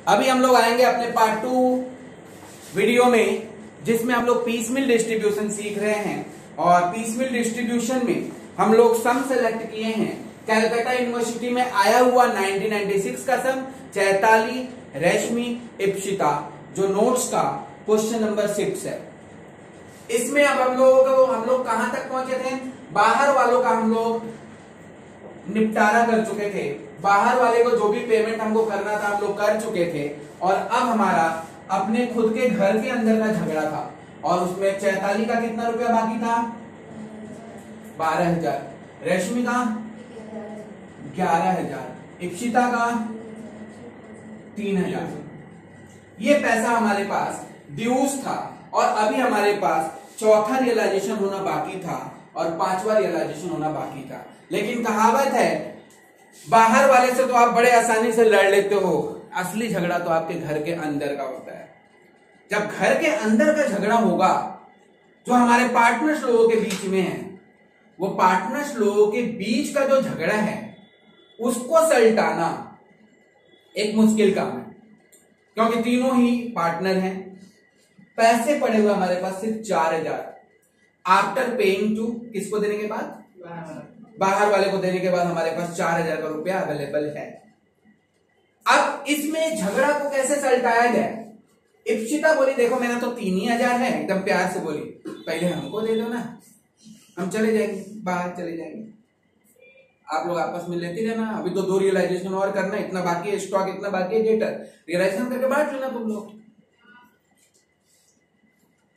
अभी हम लोग आएंगे अपने पार्ट 2 वीडियो में, जिसमें हम लोग पीसमिल डिस्ट्रीब्यूशन सीख रहे हैं। और पीसमिल डिस्ट्रीब्यूशन में हम लोग सम सेलेक्ट किए हैं कैलकाटा यूनिवर्सिटी में आया हुआ 1996 का सम, चैताली, रेशमी, इप्सिता, जो नोट्स का क्वेश्चन नंबर 6 है। इसमें अब हम लोग कहां तक पहुंचे थे? बाहर वालों का हम लोग निपटारा कर चुके थे। बाहर वाले को जो भी पेमेंट हमको करना था हम लोग कर चुके थे। और अब हमारा अपने खुद के घर के अंदर का झगड़ा था, और उसमें चैताली का कितना रुपया बाकी था? 12,000, रेशमी का 11,000, इप्सिता का 3,000। ये पैसा हमारे पास ड्यूज था, और अभी हमारे पास चौथा रियलाइजेशन होना बाकी था और पांचवा रियलाइजेशन होना बाकी था। लेकिन कहावत है, बाहर वाले से तो आप बड़े आसानी से लड़ लेते हो, असली झगड़ा तो आपके घर के अंदर का होता है। जब घर के अंदर का झगड़ा होगा, जो हमारे पार्टनर्स लोगों के बीच में है, वो पार्टनर्स लोगों के बीच का जो झगड़ा है उसको सलटाना एक मुश्किल काम है, क्योंकि तीनों ही पार्टनर हैं। पैसे पड़े हुए हमारे पास सिर्फ 4,000 आफ्टर पेइंग टू, किसको देने के बाद? बाहर वाले को देने के बाद हमारे पास 4,000 का रुपया अवेलेबल है। अब इसमें झगड़ा को कैसे सलटाया जाए? इप्सिता बोली, देखो मेरा तो 3,000 है, एकदम प्यार से बोली, पहले हमको दे दो ना, हम चले जाएंगे, बाहर चले जाएंगे, आप लोग आपस में लेते रहना। अभी तो 2 रियलाइजेशन और करना, इतना बाकी है, स्टॉक इतना बाकी है, डेटर रियलाइजेशन करके बांट लेना तुम लोग।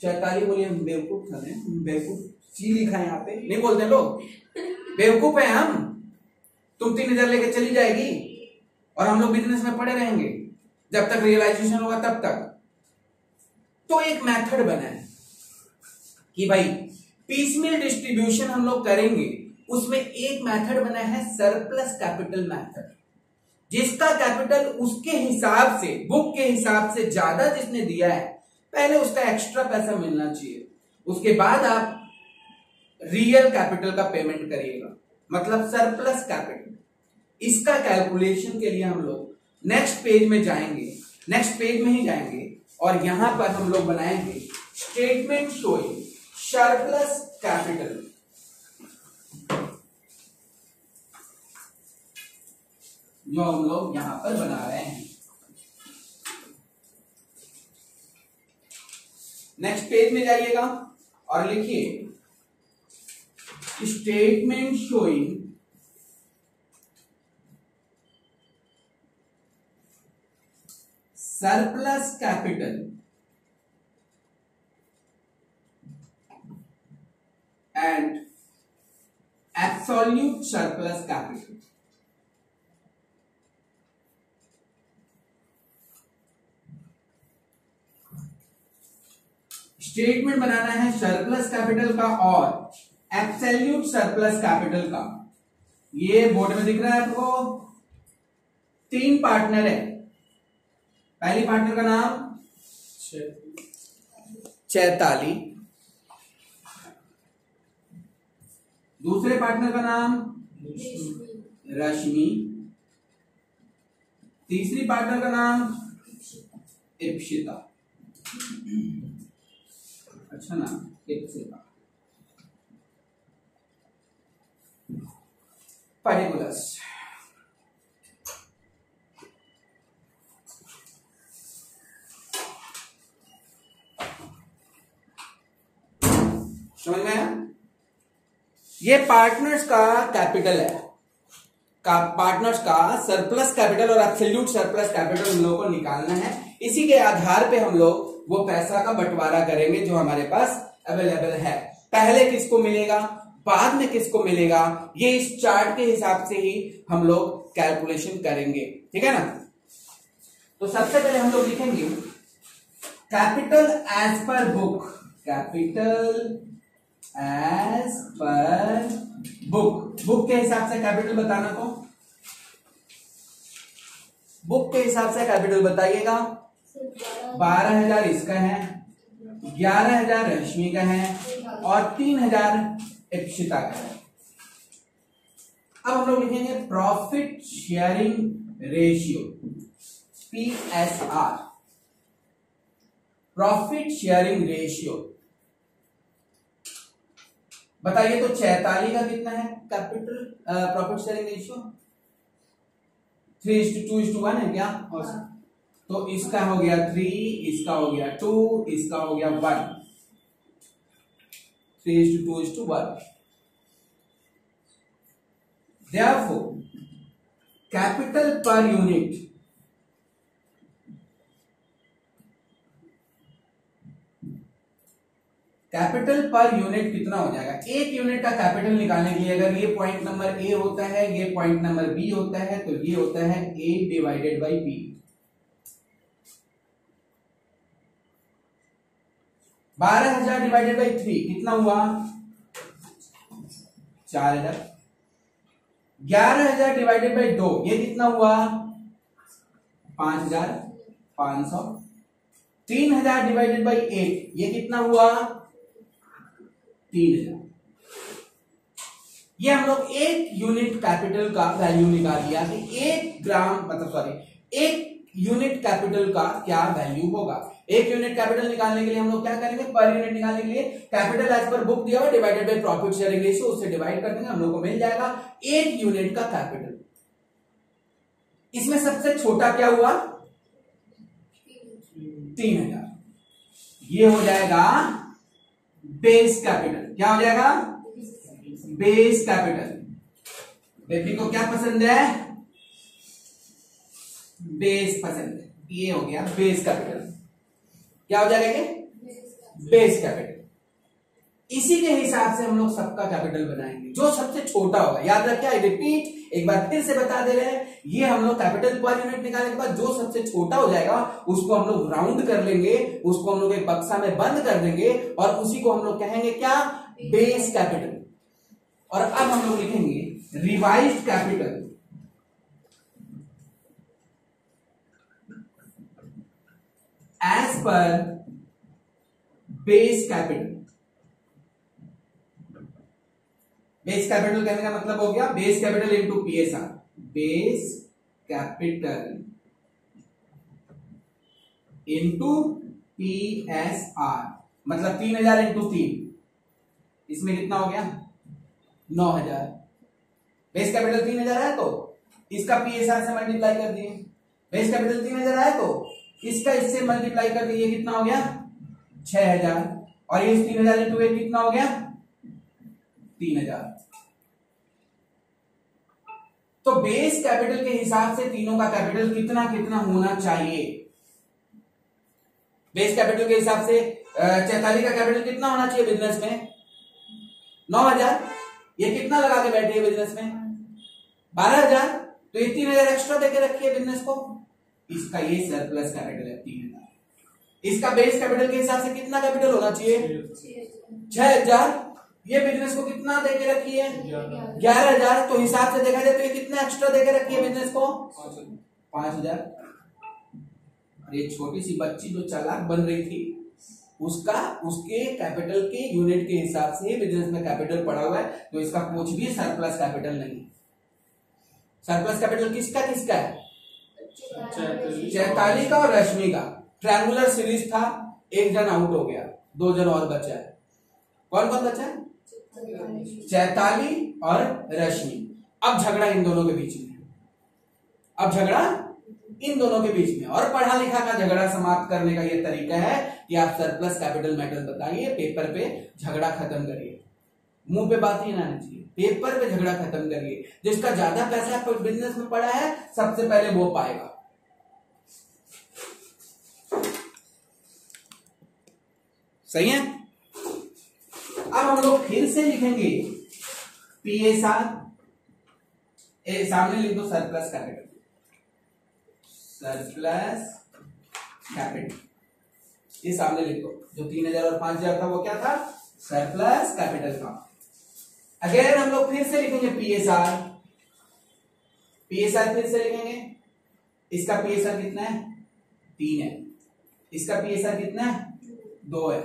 चैताली बोली, हम बेवकूफ थे, बेवकूफ सी लिखा है यहाँ पे, नहीं बोलते लोग, बेवकूफ है हम। तुम 3,000 लेके चली जाएगी और हम लोग बिजनेस में पड़े रहेंगे जब तक रियलाइजेशन होगा तब तक। तो एक मेथड बना है कि भाई पीसमिल डिस्ट्रीब्यूशन हम लोग करेंगे, उसमें एक मेथड बना है सरप्लस कैपिटल मेथड, जिसका कैपिटल उसके हिसाब से, बुक के हिसाब से ज्यादा जिसने दिया है, पहले उसका एक्स्ट्रा पैसा मिलना चाहिए, उसके बाद आप रियल कैपिटल का पेमेंट करिएगा, मतलब सरप्लस कैपिटल। इसका कैलकुलेशन के लिए हम लोग नेक्स्ट पेज में जाएंगे, नेक्स्ट पेज में ही जाएंगे, और यहां पर हम लोग बनाएंगे स्टेटमेंट शोइंग सरप्लस कैपिटल। जो हम लोग यहां पर बना रहे हैं। नेक्स्ट पेज में जाइएगा और लिखिए statement showing surplus capital and absolute surplus capital. Statement बनाना है सरप्लस कैपिटल का और एब्सोल्यूट सरप्लस कैपिटल का। ये बोर्ड में दिख रहा है आपको, 3 पार्टनर है। पहली पार्टनर का नाम चैताली, दूसरे पार्टनर का नाम रश्मि, तीसरी पार्टनर का नाम इप्सिता। अच्छा ना, इप्सिता। पर्टिकुलर्स समझ में आया? ये पार्टनर्स का कैपिटल है, पार्टनर्स का सरप्लस कैपिटल और एब्सोल्यूट सरप्लस कैपिटल हम लोगों को निकालना है। इसी के आधार पे हम लोग वो पैसा का बंटवारा करेंगे जो हमारे पास अवेलेबल है। पहले किसको मिलेगा, बाद में किसको मिलेगा, ये इस चार्ट के हिसाब से ही हम लोग कैलकुलेशन करेंगे, ठीक है ना। तो सबसे पहले हम लोग लिखेंगे capital as per book, capital as per book. Book के हिसाब से कैपिटल बताना, तो बुक के हिसाब से कैपिटल बताइएगा। 12,000 इसका है, 11,000 रश्मि का है और 3,000 इप्सिता का है। अब हम लोग लिखेंगे profit sharing ratio. PSR, profit sharing ratio. बताइए तो 46 का कितना है कैपिटल प्रॉफिट शेयरिंग रेशियो? 3:2:1 है क्या? तो इसका हो गया 3, इसका हो गया 2, इसका हो गया 1, 3:2:1। Therefore, कैपिटल पर यूनिट कितना हो जाएगा? एक यूनिट का कैपिटल निकालने के लिए अगर ये पॉइंट नंबर ए होता है, ये पॉइंट नंबर बी होता है, तो ये होता है A divided by B. 12,000 divided by 3 कितना हुआ? 4,000। 11,000 डिवाइडेड बाई 2 ये कितना हुआ? 5,500। 3,000 डिवाइडेड बाई 8 ये कितना हुआ? 3,000। ये हम लोग एक यूनिट कैपिटल का वैल्यू निकाल लिया कि 1 यूनिट कैपिटल का क्या वैल्यू होगा। एक यूनिट कैपिटल निकालने के लिए हम लोग क्या करेंगे? पर यूनिट निकालने के लिए कैपिटल एज पर बुक दिया हुआ divided by profit sharing ratio, उससे डिवाइड कर देंगे, हम लोग को मिल जाएगा 1 यूनिट का कैपिटल। इसमें सबसे छोटा क्या हुआ? 3,000। ये हो जाएगा बेस कैपिटल। क्या हो जाएगा? Base capital. बेबी को क्या पसंद है? बेस पसंद है। ये हो गया बेस कैपिटल। क्या हो जाएगा ये? Base capital. इसी के हिसाब से हम लोग सबका कैपिटल बनाएंगे, जो सबसे छोटा होगा। याद रखिए, रिपीट एक बार फिर से बता दे रहे हैं, ये हम लोग कैपिटल पर यूनिट निकालने के बाद जो सबसे छोटा हो जाएगा उसको हम लोग राउंड कर लेंगे, उसको हम लोग एक बक्सा में बंद कर देंगे और उसी को हम लोग कहेंगे क्या? Base capital. और अब हम लोग लिखेंगे revised capital as per base capital. Base capital कहने का मतलब हो गया base capital into PSR। Base capital into PSR मतलब 3,000 इंटू 3, इसमें कितना हो गया? 9,000। बेस कैपिटल 3,000 है तो इसका PSR से मल्टीप्लाई कर दिए। बेस कैपिटल 3,000 है तो इसका इससे मल्टीप्लाई कर दिए, कितना हो गया? 6,000। और ये 3,000 इंटू 1 कितना हो गया? 3,000। तो बेस कैपिटल के हिसाब से तीनों का कैपिटल कितना कितना होना चाहिए? बेस कैपिटल के हिसाब से 44 का कैपिटल कितना होना चाहिए बिजनेस में? 9,000। ये कितना लगा के बैठे हैं बिजनेस में? 12,000। तो ये 3,000 एक्स्ट्रा देके रखी है बिजनेस को। इसका ये सरप्लस कैपिटल है 3,000। इसका बेस कैपिटल के हिसाब से कितना कैपिटल होना चाहिए? 6,000। ये बिजनेस को कितना देके रखी है? 11,000। तो हिसाब से देखा जाए तो ये कितना एक्स्ट्रा देके रखी है बिजनेस को? 5,000। ये छोटी सी बच्ची जो चालाक बन रही थी उसके कैपिटल के यूनिट के हिसाब से बिजनेस में कैपिटल पड़ा हुआ है, तो इसका कुछ भी सरप्लस कैपिटल नहीं। सरप्लस कैपिटल किसका किसका है? चैताली का और रश्मि का। ट्रायंगुलर सीरीज था, एक जन आउट हो गया, 2 जन और बचा है। कौन कौन बचा है? चैताली और रश्मि। अब झगड़ा इन दोनों के बीच में, अब झगड़ा इन दोनों के बीच में। और पढ़ा लिखा का झगड़ा समाप्त करने का ये तरीका है कि आप सरप्लस कैपिटल मेथड बताइए, पेपर पे झगड़ा खत्म करिए। मुंह पे बात ही ना आनी चाहिए, पेपर पे झगड़ा खत्म करिए। जिसका ज्यादा पैसा बिजनेस में पड़ा है सबसे पहले वो पाएगा। सही है? अब हम लोग फिर से लिखेंगे PSR, सामने लिख दो सरप्लस कैपिटल। सरप्लस कैपिटल ये सामने लिख दो। जो 3,000 और 5,000 था वो क्या था? सरप्लस कैपिटल था। अगर हम लोग फिर से लिखेंगे PSR, PSR फिर से लिखेंगे। इसका PSR कितना है? 3 है। इसका PSR कितना है? 2 है।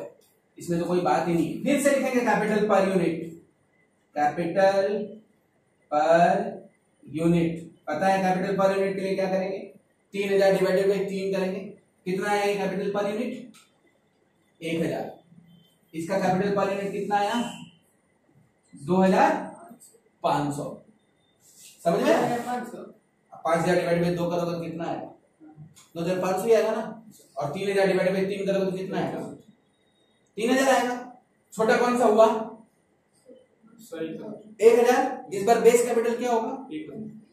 इसमें तो कोई बात ही नहीं है। फिर से लिखेंगे capital per unit. Capital per unit पता है कैपिटल पर यूनिट के लिए क्या करेंगे? 3000 डिवाइडेड बाई 3 करेंगे, कितना आया कैपिटल पर यूनिट? 1000। इसका कैपिटल पर यूनिट कितना आया? 2500। समझ में? 5000 डिवाइड बाई 2 करोगे तो कितना आएगा? 2500 ही आएगा ना। और 3000 डिवाइड बाई 3 करोगे तो कितना आएगा? 3000 आएगा। छोटा कौन सा हुआ? 1000। इस बार बेस कैपिटल क्या होगा?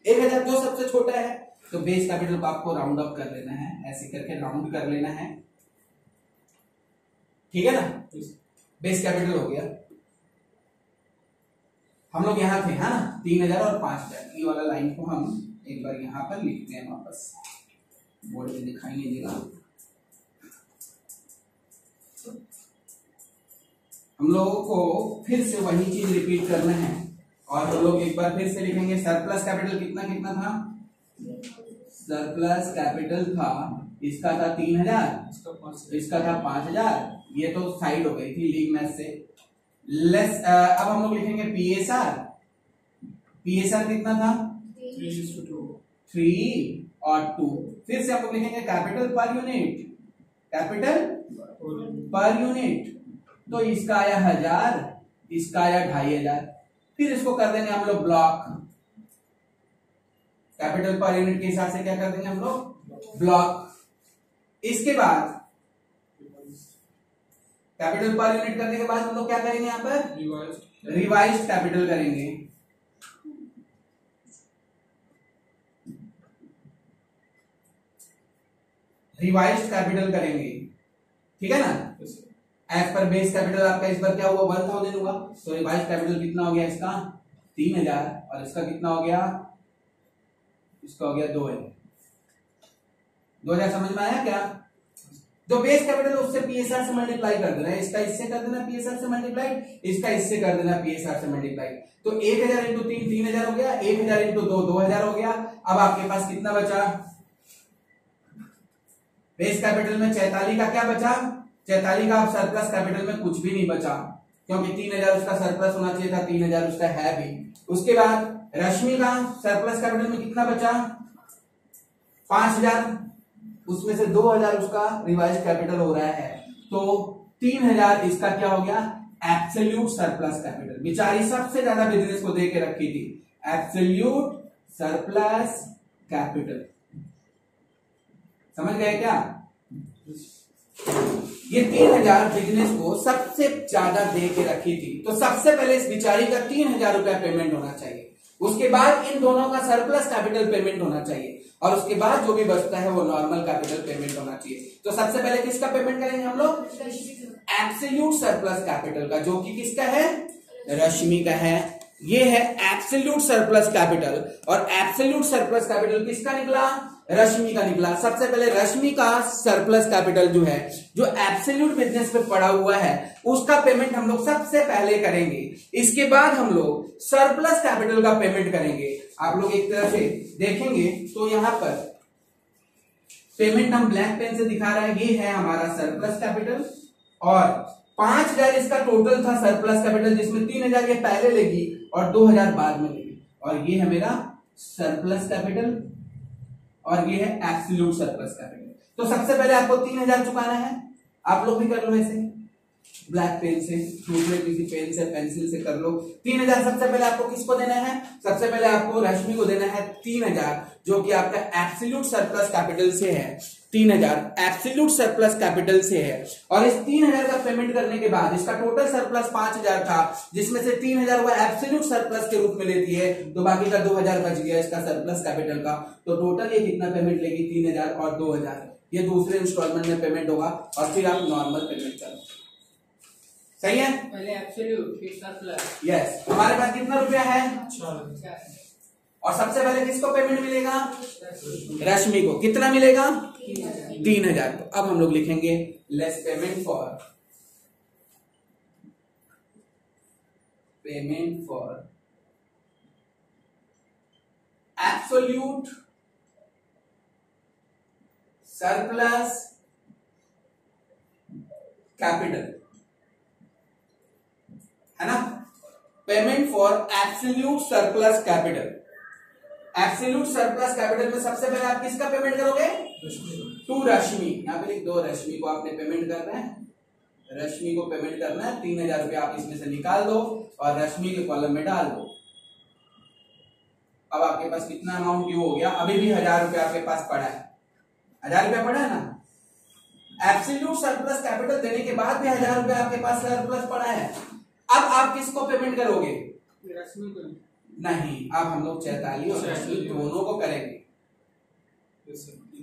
1000। जो सबसे छोटा है तो बेस कैपिटल को आपको राउंड अप कर लेना है, ऐसे करके राउंड कर लेना है, ठीक है ना। बेस कैपिटल हो गया। हम लोग यहां थे, है ना, 3000 और 5000। ये वाला लाइन को हम एक बार यहां पर लिखते हैं, वापस बोर्ड में दिखाएंगे जरा। हम लोगों को फिर से वही चीज रिपीट करना है और हम लोग एक बार फिर से लिखेंगे। सरप्लस कैपिटल कितना कितना था? सरप्लस कैपिटल था, इसका था 3000, इसका था 5000। ये तो साइड हो गई थी लीग मैथ से। लेस अब हम लोग लिखेंगे पीएसआर। पीएसआर कितना था? 3 और 2। फिर से हम लोग लिखेंगे capital per unit. Capital per unit तो इसका आया 1000, इसका आया 2500। फिर इसको कर देंगे हम लोग ब्लॉक। कैपिटल पर यूनिट के हिसाब से क्या कर देंगे हम लोग? ब्लॉक। इसके बाद कैपिटल पर यूनिट करने के बाद हम लोग क्या करेंगे? यहाँ पर रिवाइज्ड कैपिटल करेंगे। रिवाइज्ड कैपिटल करेंगे, ठीक है ना। एज पर बेस कैपिटल आपका इस बार क्या हुआ? 1000 हुआ। तो रिवाइज्ड कैपिटल कितना हो गया इसका? 3000। और इसका कितना हो गया? इसका हो गया 2000। 2000 समझ में आया क्या? जो बेस कैपिटल उससे पीएसआर से मल्टीप्लाई कर देना है। इसका इससे कर देना पीएसआर से मल्टीप्लाई, इसका इससे कर देना पीएसआर से मल्टीप्लाई। तो 1000 इंटू 3 3000 हो गया, 1000 इंटू 2 2000 हो गया। अब आपके पास कितना बचा? बेस कैपिटल में 44 का क्या बचा? 44 का अब सरप्लस कैपिटल में कुछ भी नहीं बचा, क्योंकि 3000 उसका सरप्लस होना चाहिए था, 3000 उसका है भी। उसके बाद रश्मि का सरप्लस कैपिटल में कितना बचा? 5000, उसमें से 2000 उसका रिवाइज कैपिटल हो रहा है, तो 3000 इसका क्या हो गया? Absolute surplus capital. बेचारी सबसे ज्यादा बिजनेस को दे के रखी थी, एब्सोल्यूट सरप्लस कैपिटल। समझ गए क्या? ये 3000 बिजनेस को सबसे ज्यादा दे के रखी थी, तो सबसे पहले इस बिचारी का 3000 रुपया पेमेंट होना चाहिए। उसके बाद इन दोनों का सरप्लस कैपिटल पेमेंट होना चाहिए, और उसके बाद जो भी बचता है वो नॉर्मल कैपिटल पेमेंट होना चाहिए। तो सबसे पहले किसका पेमेंट करेंगे हम लोग? एब्सोल्यूट सरप्लस कैपिटल का, जो कि किसका है? रश्मि का है। ये है एब्सोल्यूट सरप्लस कैपिटल, और एब्सोल्यूट सरप्लस कैपिटल किसका निकला? रश्मि का निकला। सबसे पहले रश्मि का सरप्लस कैपिटल जो है, जो एब्सोल्यूट बिजनेस पे पड़ा हुआ है, उसका पेमेंट हम लोग सबसे पहले करेंगे। इसके बाद हम लोग सरप्लस कैपिटल का पेमेंट करेंगे। आप लोग एक तरह से देखेंगे तो यहां पर पेमेंट हम ब्लैक पेन से दिखा रहे हैं। ये है हमारा सरप्लस कैपिटल, और 5000 इसका टोटल था सरप्लस कैपिटल, जिसमें 3000 ये पहले लेगी और 2000 बाद में लेगी, और ये है मेरा सरप्लस कैपिटल, और ये है एब्सोल्यूट सरप्लस कैपिटल। तो सबसे पहले आपको 3000 चुकाना है। आप लोग भी कर लो ऐसे, ब्लैक पेन से, दूसरे किसी पेन से, पेंसिल से कर लो। 3000 सबसे पहले आपको किसको देना है? सबसे पहले आपको रश्मि को देना है 3000, जो कि आपका एब्सोल्यूट सरप्लस कैपिटल से है। 3000 एब्सोल्यूट सरप्लस कैपिटल से है, और इस 3000 का पेमेंट करने के बाद इसका टोटल सरप्लस 5000 था, जिसमें से 3000 वो एब्सोल्यूट सरप्लस के रूप में लेती है, तो बाकी का 2000 बच गया इसका सरप्लस कैपिटल का। तो टोटल ये कितना पेमेंट लेगी? 3000 और 2000। ये दूसरे इंस्टॉलमेंट में पेमेंट होगा, और फिर आप नॉर्मल पेमेंट करो। सही है? पहले एब्सोल्यूट फिर सरप्लस। यस। हमारे पास कितना रुपया है? 4। और सबसे पहले किसको पेमेंट मिलेगा? रश्मि को। कितना मिलेगा? 3000। तो अब हम लोग लिखेंगे less payment for absolute surplus capital, है ना। Payment for absolute surplus capital. Absolute surplus capital में सबसे पहले आप किसका पेमेंट करोगे? टू रश्मि। यहाँ पे लिख दो, रश्मि को आपने पेमेंट करना है, रश्मि को पेमेंट करना है। 3000 रुपया आप इसमें से निकाल दो और रश्मि के कॉलम में डाल दो। अब आपके पास कितना अमाउंट ड्यू हो गया? अभी भी 1000 रुपया आपके पास पड़ा है, 1000 रुपया पड़ा है ना। एब्सोल्यूट सरप्लस कैपिटल देने के बाद भी 1000 रुपया आपके पास सरप्लस पड़ा है। अब आप किसको पेमेंट करोगे? रश्मि को नहीं, अब हम लोग चैताली और रश्मि दोनों को करेंगे।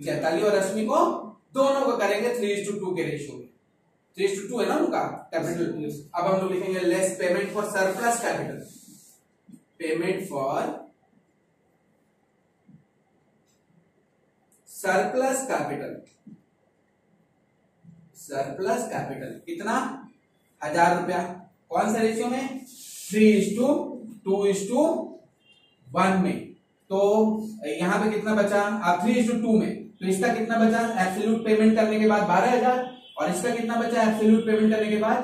चैताली और रश्मि को दोनों को करेंगे 3:2 के रेशियो में। 3:2 है ना उनका कैपिटल। अब हम लोग लिखेंगे less payment for surplus capital, payment for surplus capital. Surplus capital कितना? 1000 रुपया। कौन सा रेशियो में? 3:2:1 में। तो यहां पे कितना बचा? आप 3:2 में, तो इसका कितना बचा एब्सोल्यूट पेमेंट करने के बाद? 12000। और इसका कितना बचा एब्सोल्यूट पेमेंट करने के बाद?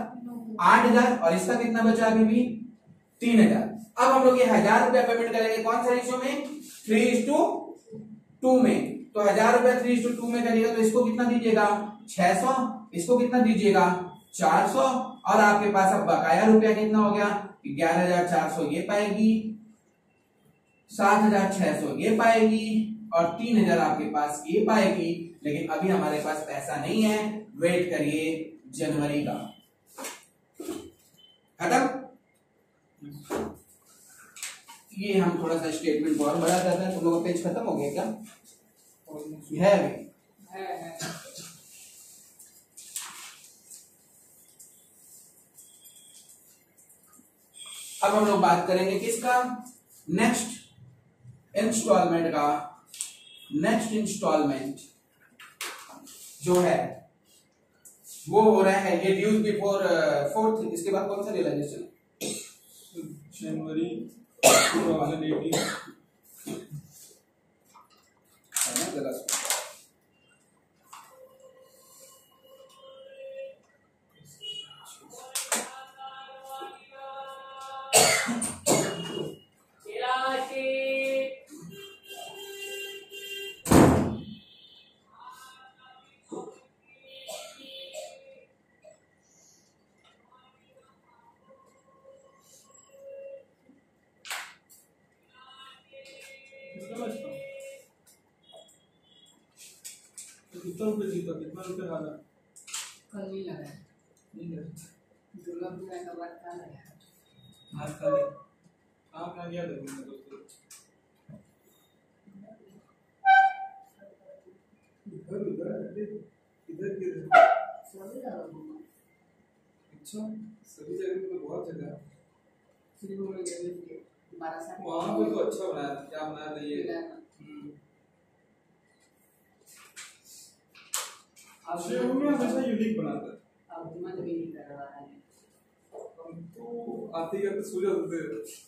8000। और इसका कितना बचा अभी भी? 3000। अब हम लोग ये 1000 रुपया पेमेंट करेंगे कौन सा रेशियो में? 3:2 में। तो 1000 रुपया 3:2 में करिएगा तो इसको कितना दीजिएगा? 600। इसको कितना दीजिएगा? 400। और आपके पास अब बकाया रुपया कितना हो गया? 11400 ये पाएगी, 7600 ये पाएगी और 3000 आपके पास ये पाएगी। लेकिन अभी हमारे पास पैसा नहीं है, वेट करिए जनवरी का। खत्म? ये हम थोड़ा सा स्टेटमेंट और बड़ा कर रहे हैं। तुम लोगों का पेज खत्म हो गया क्या? है अभी? है। अब हम लोग बात करेंगे किसका? नेक्स्ट इंस्टॉलमेंट का। नेक्स्ट इंस्टॉलमेंट जो है वो हो रहा है ये ड्यूज बिफोर 4th। इसके बाद कौन सा रियलाइजेशन है? जनवरी 2018। कितना रुपए जीता? कितना रुपए हारा? कल नहीं लगा, नहीं लगा। दुर्गा पूजा का बाद कल लगा। आज कल आप ना गया देखो दोस्तों। इधर सभी लगा। अच्छा, सभी जगह पे तो बहुत जगह है। श्री गुरु के 12 साल वहाँ पे तो अच्छा बनाया था। क्या बनाया था ये? अब में हमेशा यूनिक बनाता है। अब तुम तो भी नहीं कर रहा है। हम तो आते ही करते सो जाते थे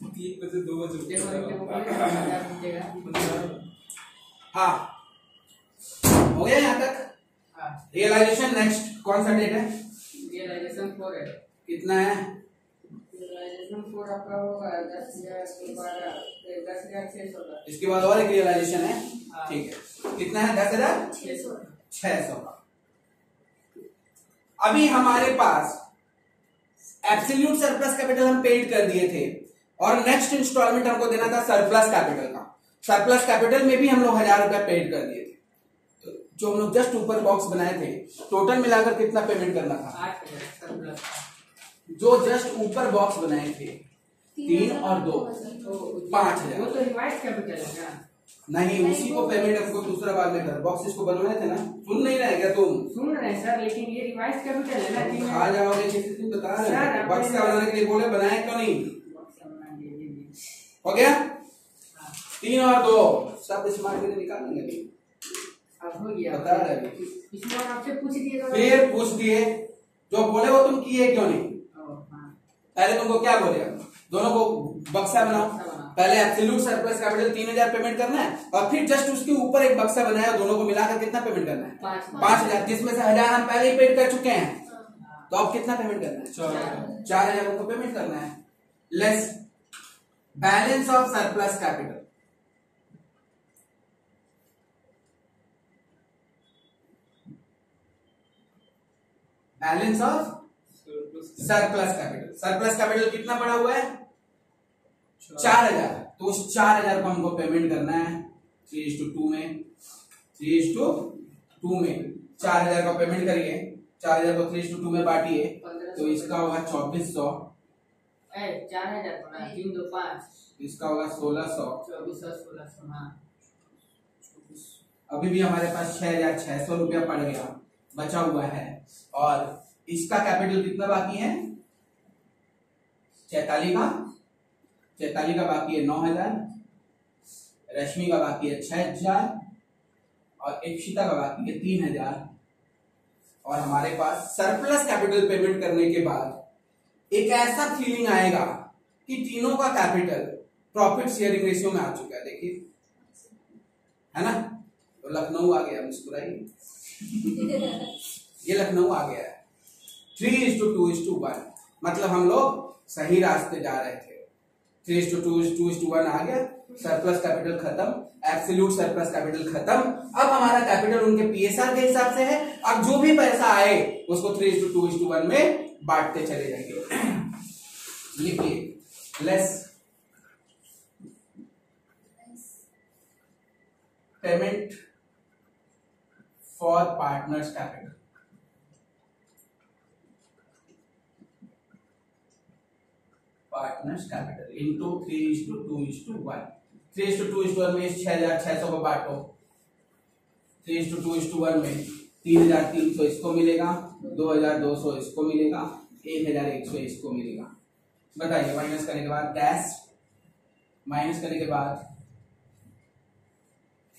3 बजे 2 बजे उठते देखो थे। हाँ, हो गया यहाँ तक? हाँ, रियलाइजेशन नेक्स्ट कौन सा डेट है? रियलाइजेशन 4 है। कितना है? रियलाइजेशन 4 आपका होगा 10,000 के बाद 10,600 का। इसके बाद और एक रियलाइजेशन है। हाँ। ठीक है, कितना है? 10,600 का। अभी हमारे पास एब्सोल्यूट सरप्लस कैपिटल हम पेड कर दिए थे और नेक्स्ट इंस्टॉलमेंट हमको देना था सरप्लस कैपिटल का। सरप्लस कैपिटल में भी हम लोग 1000 रुपया पेड कर दिए थे। जो हम लोग जस्ट ऊपर बॉक्स बनाए थे, टोटल मिलाकर कितना पेमेंट करना था? 8,000 सरप्लस। जो जस्ट ऊपर बॉक्स बनाए थे 3 और 2 5,000। वो तो रिवाइज कैपिटल है ना? नहीं, उसी को पेमेंट हमको दूसरा बाद में कर। बॉक्स इसको बनवाए थे ना, सुन नहीं रहे क्या तुम? सुन रहे हैं सर, लेकिन ये रिवाइज कैपिटल है ना। खा जाओगे किसी तुम बता रहे सर, हो। बॉक्स का बनाने के लिए बोले, बनाए क्यों नहीं? हो गया? 3 और 2 सब स्मार्ट में निकाल लेंगे अभी। अब हो गया। बता रहे हैं। इसमें आपसे पूछ दिए तो फिर पूछ दिए, जो बोले वो तुम किए क्यों नहीं? हाँ। पहले तुमको क्या बोले? दोनों को बक्सा बनाओ। पहले एब्सोल्यूट सरप्लस कैपिटल 3000 पेमेंट करना है और फिर जस्ट उसके ऊपर एक बक्सा बनाया, दोनों को मिलाकर कितना पेमेंट करना है? 5,000, जिसमें से 1000 हम पहले ही पेड कर चुके हैं। तो अब कितना पेमेंट करना है? 4,000 उनको पेमेंट करना है। Less balance of surplus capital. Balance of surplus capital. Surplus capital कितना पड़ा हुआ है? 4000। तो उस 4000 को हमको पेमेंट करना है 3:2 में। 3:2 में 4000 का पेमेंट करिए। 4000 को 3:2 में बांटिए तो इसका होगा 2400। 4000 पड़ा 3 2 5। इसका होगा 1600। 2400 1600। हाँ अभी भी हमारे पास 6600 रुपया पड़ गया, बचा हुआ है। और इसका कैपिटल कितना बाकी है? चैताली का बाकी है 9000, रश्मि का बाकी है 6000 और इप्सिता का बाकी है 3000। और हमारे पास सरप्लस कैपिटल पेमेंट करने के बाद एक ऐसा फीलिंग आएगा कि तीनों का कैपिटल प्रॉफिट शेयरिंग रेशियो में आ चुका है। देखिए, है ना? तो लखनऊ आ गया, मुस्कुराइए। ये लखनऊ आ गया है। 3:2:1 मतलब हम लोग सही रास्ते जा रहे थे। 3:2:1 आ गया। सरप्लस कैपिटल खत्म, एब्सोल्यूट सरप्लस कैपिटल खत्म। अब हमारा कैपिटल उनके पीएसआर के हिसाब से है। अब जो भी पैसा आए उसको 3:2:1 में बांटते चले जाएंगे। लिखिए less payment for partners capital. Partners capital into 3:2:1। 3:2:1 में 6600 को बांटो। 3:2:1 में 3300 इसको मिलेगा, 2200 इसको मिलेगा, 1100 इसको मिलेगा। बताइए, माइनस करने के बाद डैश, माइनस करने के बाद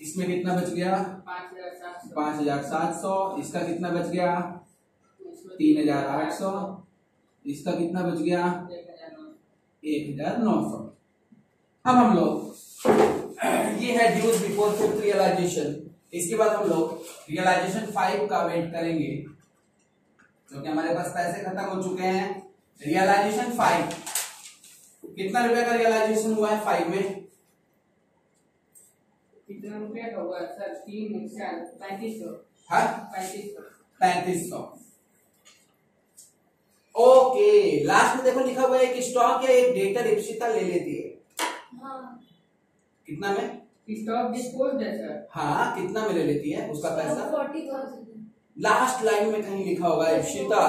इसमें कितना बच गया? 5700। इसका कितना बच गया? 3800। इसका कितना बच गया? 1900। अब हम लोग ये है ड्यूज बिफोर फिफ्थ रियलाइजेशन। इसके बाद हम लोग रियलाइजेशन 5 का वेट करेंगे क्योंकि हमारे पास पैसे खत्म हो चुके हैं। रियलाइजेशन 5 कितना रुपए का रियलाइजेशन हुआ है 5 में? कितना रुपया का हुआ सर? 3 4 3500। हाँ 3500। ओके, लास्ट में देखो लिखा हुआ है कि स्टॉक या एक डेटर इप्सिता ले लेती है। हाँ। कितना में? स्टॉक डिस्पोज्ड है सर। हाँ, कितना में ले लेती है उसका पैसा? 40,000। लास्ट लाइन में कहीं लिखा होगा इप्सिता।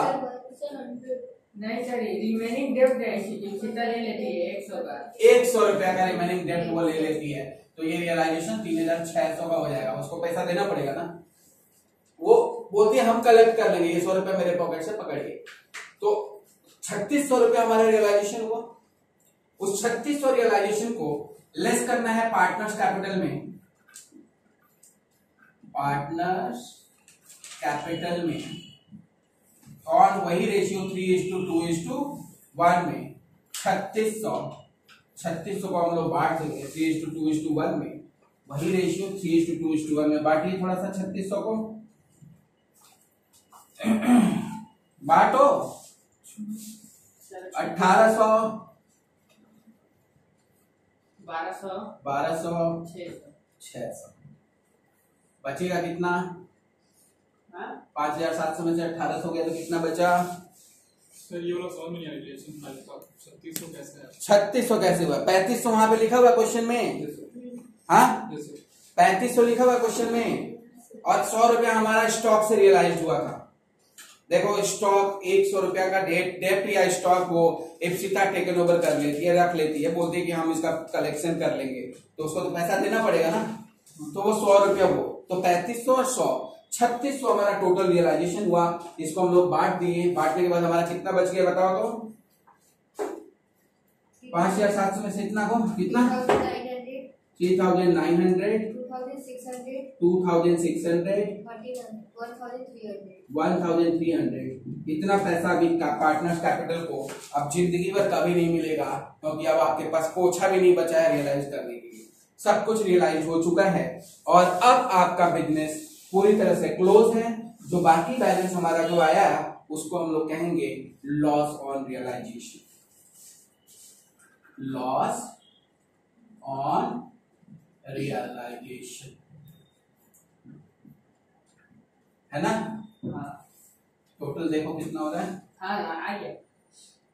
नहीं सर, रिमेनिंग डेब्ट है इप्सिता ले लेती है 100 का। 100 रुपया का रिमेनिंग डेब्ट वो ले लेती है। तो ये रियलाइजेशन 3600 का हो जाएगा। उसको पैसा देना पड़ेगा ना। वो बोलती है हम कलेक्ट कर लेंगे, ये 100 रुपया मेरे पॉकेट से पकड़िए। तो 3600 रुपया हमारा रियलाइजेशन हुआ। उस 3600 रियलाइजेशन को लेस करना है पार्टनर्स कैपिटल में। पार्टनर्स कैपिटल में कौन? वही रेशियो 3:2:1 में 3600 को हम लोग बांट देंगे 3:2:1 में। वही रेशियो 3:2:1 में बांटिए थोड़ा सा 3600 को। बांटो 1800 1200 600 बचेगा कितना? 5700 में से 1800 गया तो कितना बचा? सर ये वाला समझ में नहीं आया। 3600 कैसे है? 3600 कैसे हुआ? 3500 वहां पे लिखा हुआ क्वेश्चन में। हाँ 3500 लिखा हुआ क्वेश्चन में। और 100 रुपया हमारा स्टॉक से रियलाइज हुआ था। देखो स्टॉक 100 रुपया का डेप्ट या स्टॉक वो इप्सिता टेकन ओवर कर लेती है, रख लेती है, बोलती है कि हम इसका कलेक्शन कर लेंगे। तो उसको तो पैसा देना पड़ेगा ना। तो वो 100 रुपया वो, तो 3500 और 100 3600 हमारा टोटल रियलाइजेशन हुआ। इसको हम लोग बांट दिए। बांटने के बाद हमारा कितना बच गया बताओ तो? 5700 में से इतना को कितना? 3900 2600 1300। इतना पैसा भी पार्टनर्स कैपिटल को अब जिंदगी भर कभी नहीं मिलेगा, क्योंकि अब आपके पास पोछा भी नहीं बचा है रियलाइज करने के लिए। सब कुछ रियलाइज हो चुका है और अब आपका बिजनेस पूरी तरह से क्लोज है। जो बाकी बैलेंस हमारा जो आया उसको हम लोग कहेंगे loss on realisation. Loss on realisation है ना। टोटल टोटल देखो कितना हो रहा है। हाँ आइए,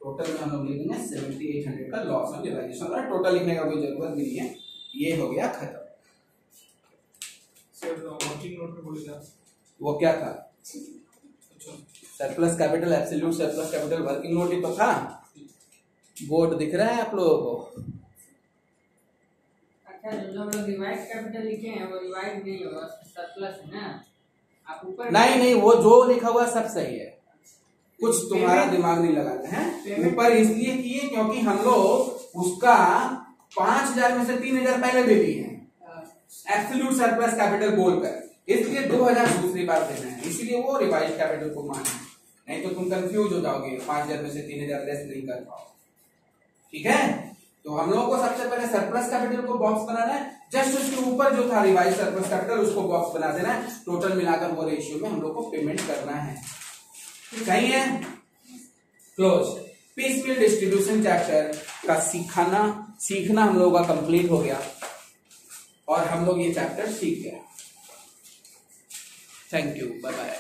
टोटल में हम लोग लिखेंगे 7800 का लॉस ऑन रियलाइजेशन हो रहा है। टोटल लिखने का कोई जरूरत भी नहीं है, ये हो गया खत्म। सर वर्किंग नोट में बोलेगा वो क्या था? अच्छा surplus capital, absolute surplus capital, working note ही तो था। बोर्ड दिख रहा है आप लोगों को? अच्छा जो हम लोग रिवाइज कैपिटल लिखे हैं वो रिवाइज नहीं होगा, सरप्लस है ना, आप ऊपर नहीं, वो जो लिखा हुआ सब सही है, कुछ तुम्हारा दिमाग नहीं लगाते हैं। ऊपर इसलिए किए क्योंकि हम लोग उसका 5000 में से 3000 पहले दे दिए हैं एब्सोल्यूट सरप्लस कैपिटल बोलकर, इसलिए 2000 दूसरी बार देना है, इसीलिए वो रिवाइज कैपिटल को माना है। नहीं तो तुम कंफ्यूज हो जाओगे, 5000 में से 3000 लेस नहीं कर पाओ। ठीक है, तो हम लोगों को सबसे पहले सरप्लस कैपिटल को बॉक्स बनाना है, जस्ट उसके ऊपर जो था रिवाइज सरप्लस कैपिटल उसको बॉक्स बना देना है। टोटल मिलाकर वो रेशियो में हम लोग को पेमेंट करना है। सही है, क्लोज। पीसमील डिस्ट्रीब्यूशन चैप्टर का सीखना हम लोगों का कंप्लीट हो गया और हम लोग ये चैप्टर सीख गए। Thank you, bye bye.